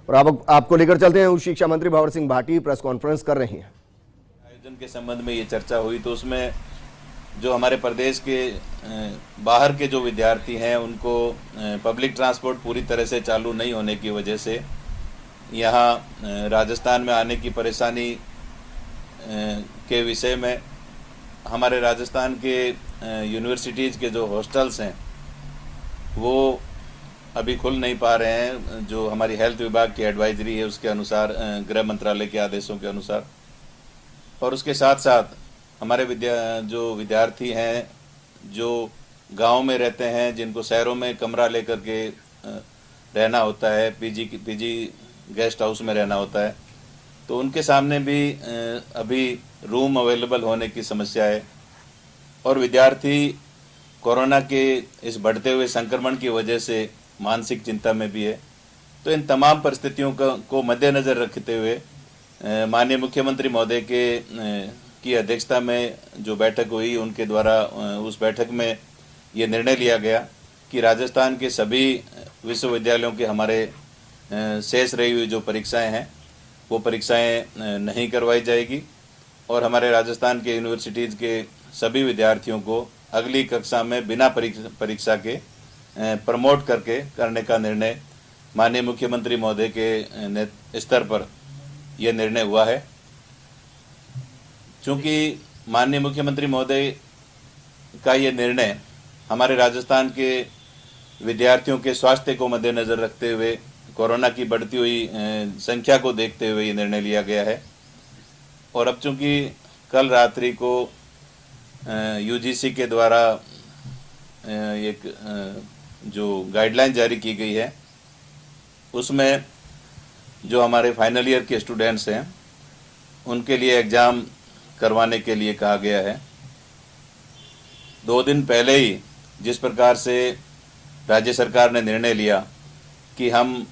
और अब आपको लेकर चलते हैं, उच्च शिक्षा मंत्री भंवर सिंह भाटी प्रेस कॉन्फ्रेंस कर रही हैं। आयोजन के संबंध में ये चर्चा हुई तो उसमें जो हमारे प्रदेश के बाहर के जो विद्यार्थी हैं उनको पब्लिक ट्रांसपोर्ट पूरी तरह से चालू नहीं होने की वजह से यहाँ राजस्थान में आने की परेशानी के विषय में हमारे राजस्थान के यूनिवर्सिटीज़ के जो हॉस्टल्स हैं वो अभी खुल नहीं पा रहे हैं। जो हमारी हेल्थ विभाग की एडवाइजरी है उसके अनुसार, गृह मंत्रालय के आदेशों के अनुसार, और उसके साथ साथ हमारे जो विद्यार्थी हैं जो गांव में रहते हैं, जिनको शहरों में कमरा लेकर के रहना होता है, पीजी गेस्ट हाउस में रहना होता है, तो उनके सामने भी अभी रूम अवेलेबल होने की समस्या है। और विद्यार्थी कोरोना के इस बढ़ते हुए संक्रमण की वजह से मानसिक चिंता में भी है। तो इन तमाम परिस्थितियों को मद्देनज़र रखते हुए माननीय मुख्यमंत्री महोदय की अध्यक्षता में जो बैठक हुई, उनके द्वारा उस बैठक में ये निर्णय लिया गया कि राजस्थान के सभी विश्वविद्यालयों के हमारे शेष रही हुई जो परीक्षाएं हैं वो परीक्षाएं नहीं करवाई जाएगी और हमारे राजस्थान के यूनिवर्सिटीज़ के सभी विद्यार्थियों को अगली कक्षा में बिना परीक्षा के प्रमोट करने का निर्णय माननीय मुख्यमंत्री महोदय के स्तर पर यह निर्णय हुआ है। चूँकि माननीय मुख्यमंत्री महोदय का ये निर्णय हमारे राजस्थान के विद्यार्थियों के स्वास्थ्य को मद्देनज़र रखते हुए, कोरोना की बढ़ती हुई संख्या को देखते हुए ये निर्णय लिया गया है। और अब चूँकि कल रात्रि को यूजीसी के द्वारा एक जो गाइडलाइन जारी की गई है उसमें जो हमारे फाइनल ईयर के स्टूडेंट्स हैं उनके लिए एग्ज़ाम करवाने के लिए कहा गया है। 2 दिन पहले ही जिस प्रकार से राज्य सरकार ने निर्णय लिया कि हम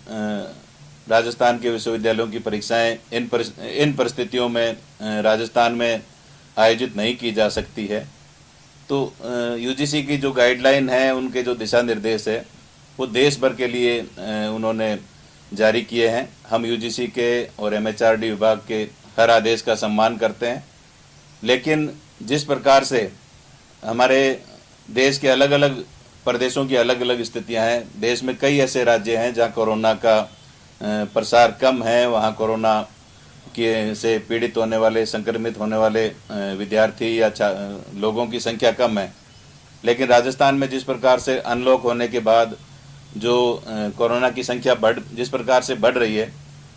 राजस्थान के विश्वविद्यालयों की परीक्षाएं इन परिस्थितियों में राजस्थान में आयोजित नहीं की जा सकती है, तो यूजीसी की जो गाइडलाइन है, उनके जो दिशा निर्देश है वो देश भर के लिए उन्होंने जारी किए हैं। हम यूजीसी के और एमएचआरडी विभाग के हर आदेश का सम्मान करते हैं, लेकिन जिस प्रकार से हमारे देश के अलग अलग प्रदेशों की अलग अलग स्थितियां हैं, देश में कई ऐसे राज्य हैं जहां कोरोना का प्रसार कम है, वहां कोरोना के से पीड़ित होने वाले, संक्रमित होने वाले विद्यार्थी या लोगों की संख्या कम है। लेकिन राजस्थान में जिस प्रकार से अनलॉक होने के बाद जो कोरोना की संख्या जिस प्रकार से बढ़ रही है,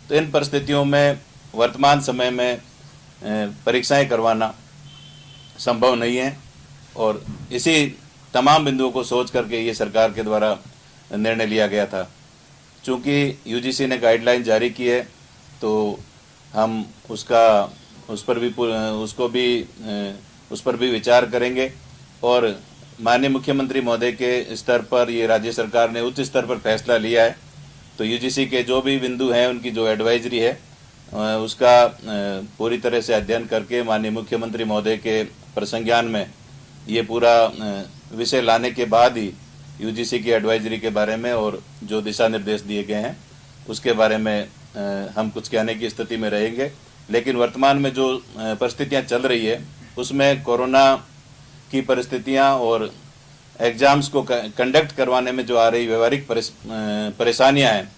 तो इन परिस्थितियों में वर्तमान समय में परीक्षाएं करवाना संभव नहीं है। और इसी तमाम बिंदुओं को सोच करके ये सरकार के द्वारा निर्णय लिया गया था। चूँकि यूजीसी ने गाइडलाइन जारी की है तो हम उस पर भी विचार करेंगे और माननीय मुख्यमंत्री महोदय के स्तर पर ये राज्य सरकार ने उच्च स्तर पर फैसला लिया है। तो यूजीसी के जो भी बिंदु हैं, उनकी जो एडवाइजरी है उसका पूरी तरह से अध्ययन करके माननीय मुख्यमंत्री महोदय के प्रसंज्ञान में ये पूरा विषय लाने के बाद ही यूजीसी की एडवाइजरी के बारे में और जो दिशा निर्देश दिए गए हैं उसके बारे में हम कुछ कहने की स्थिति में रहेंगे। लेकिन वर्तमान में जो परिस्थितियां चल रही है उसमें कोरोना की परिस्थितियां और एग्जाम्स को कंडक्ट करवाने में जो आ रही व्यवहारिक परेशानियां हैं,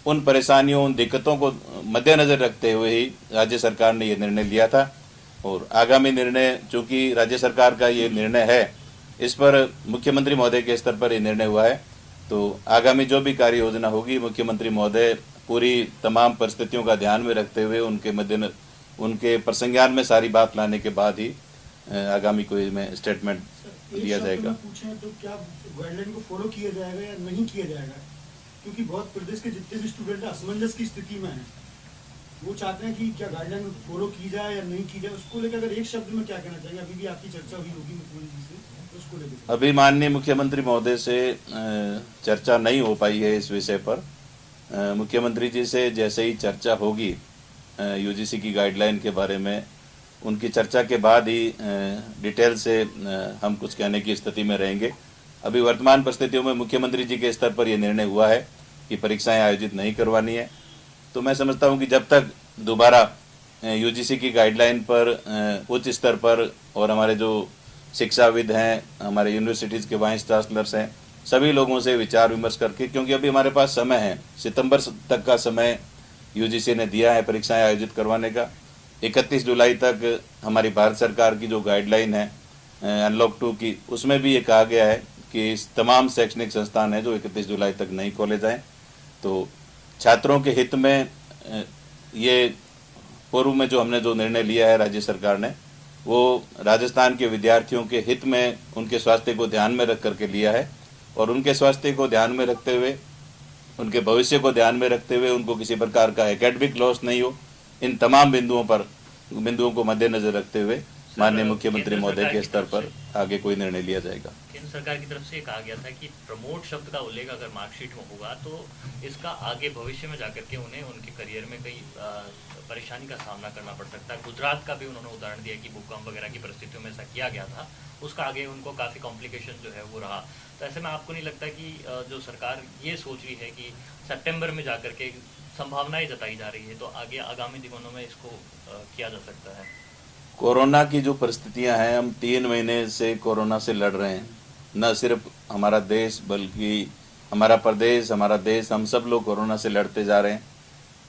उन परेशानियों, उन दिक्कतों को मद्देनज़र रखते हुए ही राज्य सरकार ने ये निर्णय लिया था। और आगामी निर्णय, चूँकि राज्य सरकार का ये निर्णय है, इस पर मुख्यमंत्री महोदय के स्तर पर ये निर्णय हुआ है, तो आगामी जो भी कार्य योजना होगी मुख्यमंत्री महोदय पूरी तमाम परिस्थितियों का ध्यान में रखते हुए उनके प्रसंज्ञान में सारी बात लाने के बाद ही आगामी कोई में स्टेटमेंट दिया जाएगा। पूछें तो क्या गाइडलाइन को फॉलो किया जाएगा या नहीं किया जाएगा? क्योंकि बहुत प्रदेश के जितने भी स्टूडेंट असमंजस की स्थिति में हैं, वो चाहते हैं कि क्या गाइडलाइन फॉलो की जाए या नहीं की जाए। उसको लेकर अगर एक शब्द में क्या कहना चाहेंगे? अभी भी आपकी चर्चा हुई होगी मुख्यमंत्री से, तो उसको लेकर। अभी माननीय मुख्यमंत्री महोदय से चर्चा नहीं हो पाई है इस विषय पर। मुख्यमंत्री जी से जैसे ही चर्चा होगी यूजीसी की गाइडलाइन के बारे में, उनकी चर्चा के बाद ही डिटेल से हम कुछ कहने की स्थिति में रहेंगे। अभी वर्तमान परिस्थितियों में मुख्यमंत्री जी के स्तर पर यह निर्णय हुआ है कि परीक्षाएं आयोजित नहीं करवानी है तो मैं समझता हूं कि जब तक दोबारा यूजीसी की गाइडलाइन पर उच्च स्तर पर और हमारे जो शिक्षाविद हैं, हमारे यूनिवर्सिटीज़ के वाइस चांसलर्स हैं, सभी लोगों से विचार विमर्श करके, क्योंकि अभी हमारे पास समय है, सितंबर तक का समय यूजीसी ने दिया है परीक्षाएं आयोजित करवाने का। 31 जुलाई तक हमारी भारत सरकार की जो गाइडलाइन है अनलॉक 2 की, उसमें भी ये कहा गया है कि तमाम शैक्षणिक संस्थान हैं जो 31 जुलाई तक नहीं खोले जाएं। तो छात्रों के हित में ये पूर्व में जो हमने जो निर्णय लिया है राज्य सरकार ने, वो राजस्थान के विद्यार्थियों के हित में उनके स्वास्थ्य को ध्यान में रख करके लिया है, और उनके स्वास्थ्य को ध्यान में रखते हुए, उनके भविष्य को ध्यान में रखते हुए, उनको किसी प्रकार का एकेडमिक लॉस नहीं हो, इन तमाम बिंदुओं को मद्देनजर रखते हुए माननीय मुख्यमंत्री महोदय के स्तर पर आगे कोई निर्णय लिया जाएगा। केंद्र सरकार की तरफ से कहा गया था कि प्रमोट शब्द का उल्लेख अगर मार्कशीट में होगा तो इसका आगे भविष्य में जाकर के उन्हें उनके करियर में कई परेशानी का सामना करना पड़ सकता है। गुजरात का भी उन्होंने उदाहरण दिया कि भूकंप वगैरह की परिस्थितियों में ऐसा किया गया था, उसका आगे उनको काफ़ी कॉम्प्लिकेशन जो है वो रहा। तो ऐसे में आपको नहीं लगता कि जो सरकार ये सोच रही है कि सितंबर में जाकर के संभावनाएं जताई जा रही है, तो आगे आगामी दिनों में इसको किया जा सकता है? कोरोना की जो परिस्थितियां हैं, हम 3 महीने से कोरोना से लड़ रहे हैं। न सिर्फ हमारा देश बल्कि हमारा प्रदेश, हमारा देश, हम सब लोग कोरोना से लड़ते जा रहे हैं।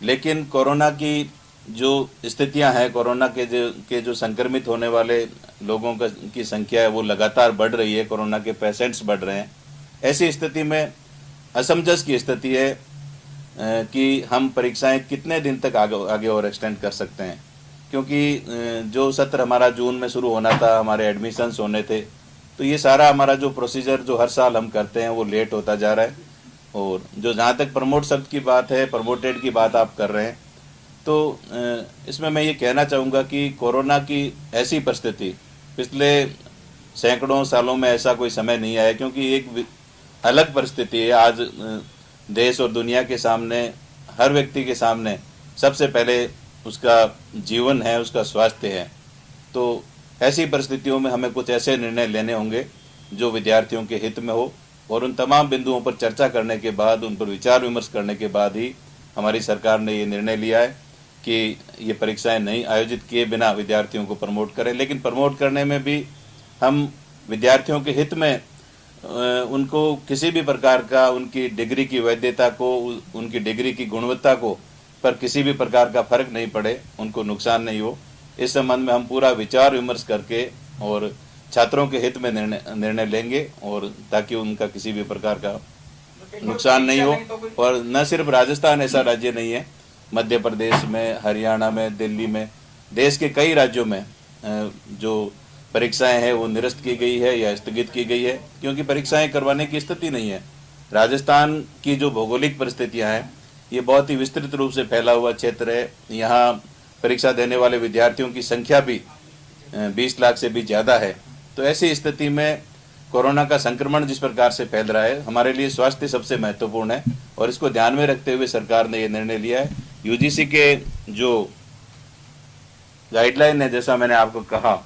लेकिन कोरोना की जो स्थितियां हैं, कोरोना के जो संक्रमित होने वाले लोगों की संख्या है वो लगातार बढ़ रही है, कोरोना के पेशेंट्स बढ़ रहे हैं। ऐसी स्थिति में असमंजस की स्थिति है कि हम परीक्षाएं कितने दिन तक आगे और एक्सटेंड कर सकते हैं, क्योंकि जो सत्र हमारा जून में शुरू होना था, हमारे एडमिशन्स होने थे, तो ये सारा हमारा जो प्रोसीजर जो हर साल हम करते हैं वो लेट होता जा रहा है। और जो जहाँ तक प्रमोट शब्द की बात है, प्रमोटेड की बात आप कर रहे हैं, तो इसमें मैं ये कहना चाहूँगा कि कोरोना की ऐसी परिस्थिति पिछले सैकड़ों सालों में ऐसा कोई समय नहीं आया, क्योंकि एक अलग परिस्थिति है आज देश और दुनिया के सामने, हर व्यक्ति के सामने सबसे पहले उसका जीवन है, उसका स्वास्थ्य है। तो ऐसी परिस्थितियों में हमें कुछ ऐसे निर्णय लेने होंगे जो विद्यार्थियों के हित में हो, और उन तमाम बिंदुओं पर चर्चा करने के बाद, उन पर विचार विमर्श करने के बाद ही हमारी सरकार ने ये निर्णय लिया है कि ये परीक्षाएं नहीं आयोजित किए बिना विद्यार्थियों को प्रमोट करें। लेकिन प्रमोट करने में भी हम विद्यार्थियों के हित में उनको किसी भी प्रकार का उनकी डिग्री की वैधता को, उनकी डिग्री की गुणवत्ता को पर किसी भी प्रकार का फर्क नहीं पड़े, उनको नुकसान नहीं हो, इस संबंध में हम पूरा विचार विमर्श करके और छात्रों के हित में निर्णय लेंगे, और ताकि उनका किसी भी प्रकार का नुकसान नहीं हो। और न सिर्फ राजस्थान ऐसा राज्य नहीं है, मध्य प्रदेश में, हरियाणा में, दिल्ली में, देश के कई राज्यों में जो परीक्षाएं हैं वो निरस्त की गई है या स्थगित की गई है, क्योंकि परीक्षाएं करवाने की स्थिति नहीं है। राजस्थान की जो भौगोलिक परिस्थितियां हैं, ये बहुत ही विस्तृत रूप से फैला हुआ क्षेत्र है। यहाँ परीक्षा देने वाले विद्यार्थियों की संख्या भी 20 लाख से भी ज़्यादा है। तो ऐसी स्थिति में कोरोना का संक्रमण जिस प्रकार से फैल रहा है, हमारे लिए स्वास्थ्य सबसे महत्वपूर्ण है, और इसको ध्यान में रखते हुए सरकार ने ये निर्णय लिया है। यूजीसी के जो गाइडलाइन है, जैसा मैंने आपको कहा,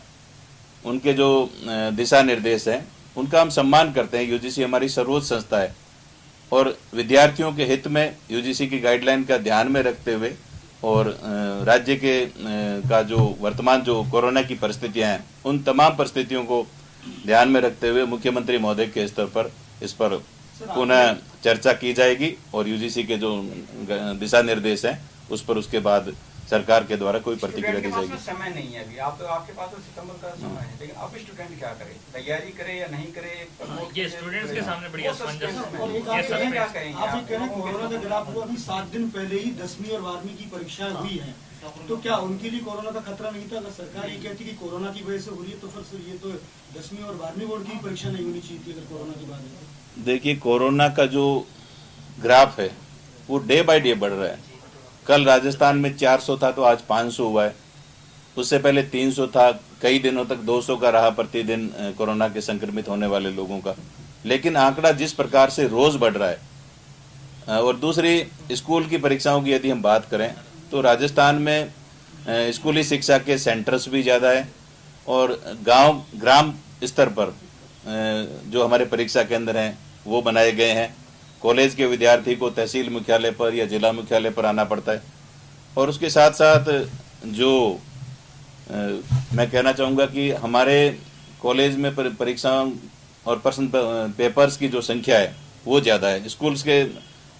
उनके जो दिशा निर्देश हैं उनका हम सम्मान करते हैं। यूजीसी हमारी सर्वोच्च संस्था है, और विद्यार्थियों के हित में यूजीसी की गाइडलाइन का ध्यान में रखते हुए और राज्य के का जो वर्तमान जो कोरोना की परिस्थितियां हैं, उन तमाम परिस्थितियों को ध्यान में रखते हुए मुख्यमंत्री महोदय के स्तर पर इस पर पुनः चर्चा की जाएगी, और यूजीसी के जो दिशा निर्देश हैं उस पर उसके बाद सरकार के द्वारा कोई प्रतिक्रिया दी जाएगी। समय नहीं है अभी, आपके पास तो सितंबर का समय है, लेकिन अब स्टूडेंट क्या करे, तैयारी करे या नहीं करे? ये स्टूडेंट्स के सामने बड़ी असमंजस क्या करेंगे? आप ये कह रहे हैं कोरोना के खिलाफ अभी 7 दिन पहले ही 10वीं और 12वीं की परीक्षाएं हुई हैं, तो क्या उनके लिए कोरोना का खतरा नहीं था? अगर सरकार ये कहती कि कोरोना की वजह से हो रही है, तो फिर ये तो 10वीं और 12वीं बोर्ड की परीक्षा नहीं होनी चाहिए थी अगर कोरोना की बात है। देखिए, कोरोना का जो ग्राफ है वो डे बाय डे बढ़ रहा है। कल राजस्थान में 400 था तो आज 500 हुआ है, उससे पहले 300 था, कई दिनों तक 200 का रहा प्रतिदिन कोरोना के संक्रमित होने वाले लोगों का। लेकिन आंकड़ा जिस प्रकार से रोज बढ़ रहा है, और दूसरी स्कूल की परीक्षाओं की यदि हम बात करें तो राजस्थान में स्कूली शिक्षा के सेंटर्स भी ज़्यादा है, और ग्राम स्तर पर जो हमारे परीक्षा केंद्र हैं वो बनाए गए हैं, कॉलेज के विद्यार्थी को तहसील मुख्यालय पर या जिला मुख्यालय पर आना पड़ता है। और उसके साथ साथ जो मैं कहना चाहूँगा कि हमारे कॉलेज में परीक्षाओं और प्रश्न पेपर्स की जो संख्या है वो ज़्यादा है। स्कूल्स के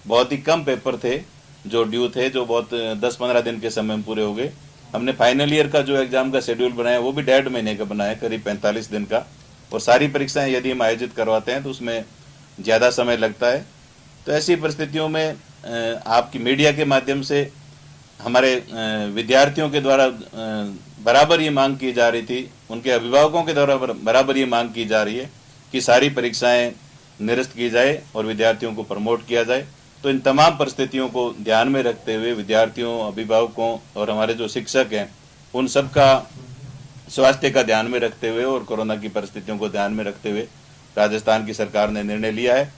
बहुत ही कम पेपर थे जो ड्यू थे, जो बहुत 10-15 दिन के समय में पूरे हो गए। हमने फाइनल ईयर का जो एग्जाम का शेड्यूल बनाया वो भी 1.5 महीने का बनाया, करीब 45 दिन का। और सारी परीक्षाएं यदि हम आयोजित करवाते हैं तो उसमें ज़्यादा समय लगता है। तो ऐसी परिस्थितियों में आपकी मीडिया के माध्यम से हमारे विद्यार्थियों के द्वारा बराबर ये मांग की जा रही थी, उनके अभिभावकों के द्वारा बराबर ये मांग की जा रही है कि सारी परीक्षाएं निरस्त की जाए और विद्यार्थियों को प्रमोट किया जाए। तो इन तमाम परिस्थितियों को ध्यान में रखते हुए विद्यार्थियों, अभिभावकों और हमारे जो शिक्षक हैं उन सब का स्वास्थ्य का ध्यान में रखते हुए और कोरोना की परिस्थितियों को ध्यान में रखते हुए राजस्थान की सरकार ने निर्णय लिया है